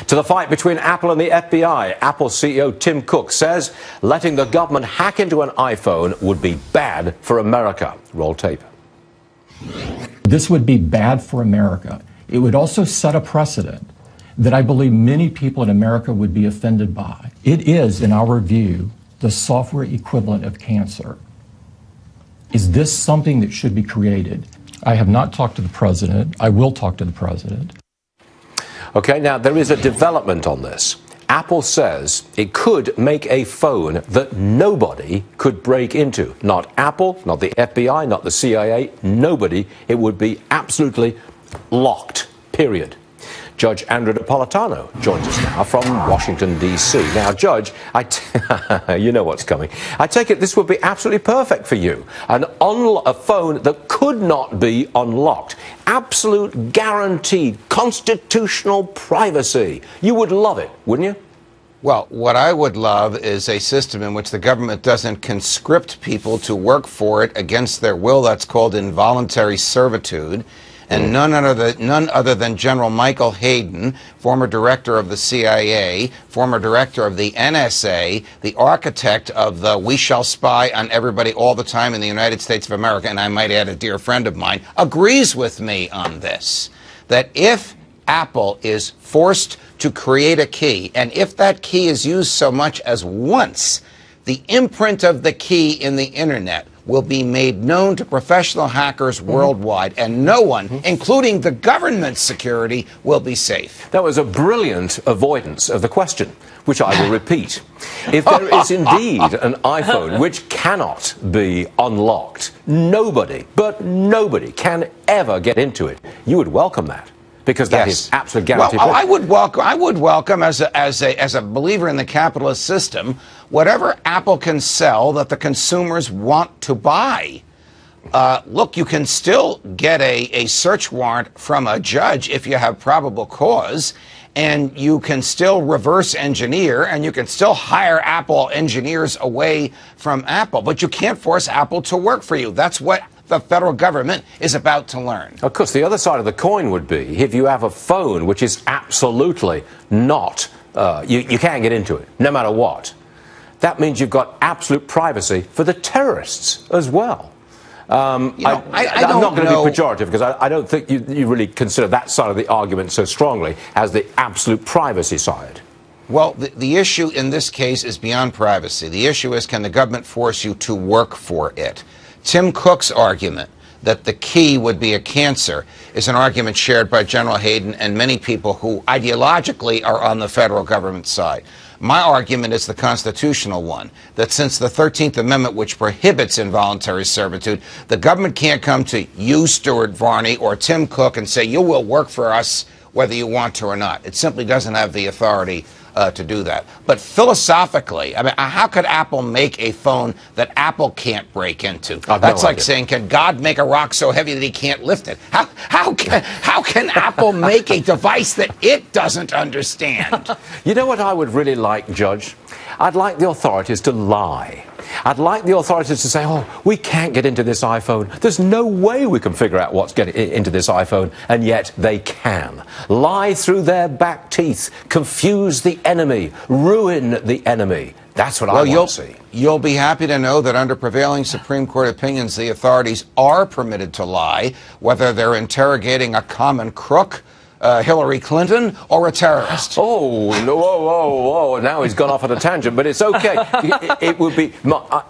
To the fight between Apple and the FBI, Apple CEO Tim Cook says letting the government hack into an iPhone would be bad for America. Roll tape. This would be bad for America. It would also set a precedent that I believe many people in America would be offended by. It is, in our view, the software equivalent of cancer. Is this something that should be created? I have not talked to the president. I will talk to the president. Okay, now there is a development on this. Apple says it could make a phone that nobody could break into. Not Apple, not the FBI, not the CIA, nobody. It would be absolutely locked, period. Judge Andrew Napolitano joins us now from Washington, D.C. Now, Judge, you know what's coming. I take it this would be absolutely perfect for you. A phone that could not be unlocked. Absolute guaranteed constitutional privacy. You would love it, wouldn't you? Well, what I would love is a system in which the government doesn't conscript people to work for it against their will. That's called involuntary servitude. And none other than General Michael Hayden, former director of the CIA, former director of the NSA, the architect of the "we shall spy on everybody all the time" in the United States of America, and I might add a dear friend of mine, agrees with me on this, that if Apple is forced to create a key, and if that key is used so much as once, the imprint of the key in the Internet will be made known to professional hackers worldwide, and no one, including the government security, will be safe. That was a brilliant avoidance of the question, which I will repeat. If there is indeed an iPhone which cannot be unlocked, nobody, but nobody, can ever get into it, you would welcome that. Because that is absolutely guaranteed. Well, I would welcome, as a believer in the capitalist system, whatever Apple can sell that the consumers want to buy. Look, you can still get a search warrant from a judge if you have probable cause, and you can still reverse engineer, and you can still hire Apple engineers away from Apple, but you can't force Apple to work for you. That's what the federal government is about to learn. Of course, the other side of the coin would be if you have a phone which is absolutely not, you can't get into it, no matter what. That means you've got absolute privacy for the terrorists as well. I'm not going to be pejorative, because I don't think you really consider that side of the argument so strongly as the absolute privacy side. Well, the issue in this case is beyond privacy. The issue is, can the government force you to work for it? Tim Cook's argument that the key would be a cancer is an argument shared by General Hayden and many people who ideologically are on the federal government side. My argument is the constitutional one, that since the 13th Amendment, which prohibits involuntary servitude, the government can't come to you, Stuart Varney, or Tim Cook and say, you will work for us whether you want to or not. It simply doesn't have the authority to do that. But philosophically, I mean, how could Apple make a phone that Apple can't break into? That's like saying, can God make a rock so heavy that he can't lift it? How can Apple make a device that it doesn't understand? You know what I would really like, Judge? I'd like the authorities to lie. I'd like the authorities to say, oh, we can't get into this iPhone. There's no way we can figure out what's getting into this iPhone, and yet they can. Lie through their back teeth, confuse the enemy, ruin the enemy. That's what I want to see. You'll be happy to know that under prevailing Supreme Court opinions, the authorities are permitted to lie, whether they're interrogating a common crook, Hillary Clinton, or a terrorist. Oh, no, whoa. Now he's gone off on a tangent, but it's okay. It would be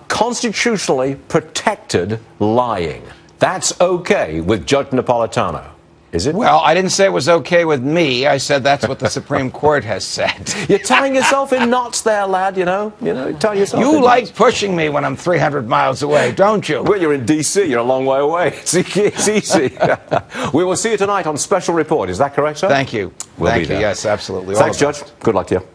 constitutionally protected lying. That's okay with Judge Napolitano, is it? Well, I didn't say it was okay with me. I said that's what the Supreme Court has said. You're tying yourself in knots there, lad, you know, tying yourself in knots. You like knots. pushing me when I'm 300 miles away, don't you? Well, you're in D.C. You're a long way away. It's easy. We will see you tonight on Special Report. Is that correct, sir? Thank you. We'll Thank be you. there. Yes, absolutely. Thanks, Judge. Good luck to you.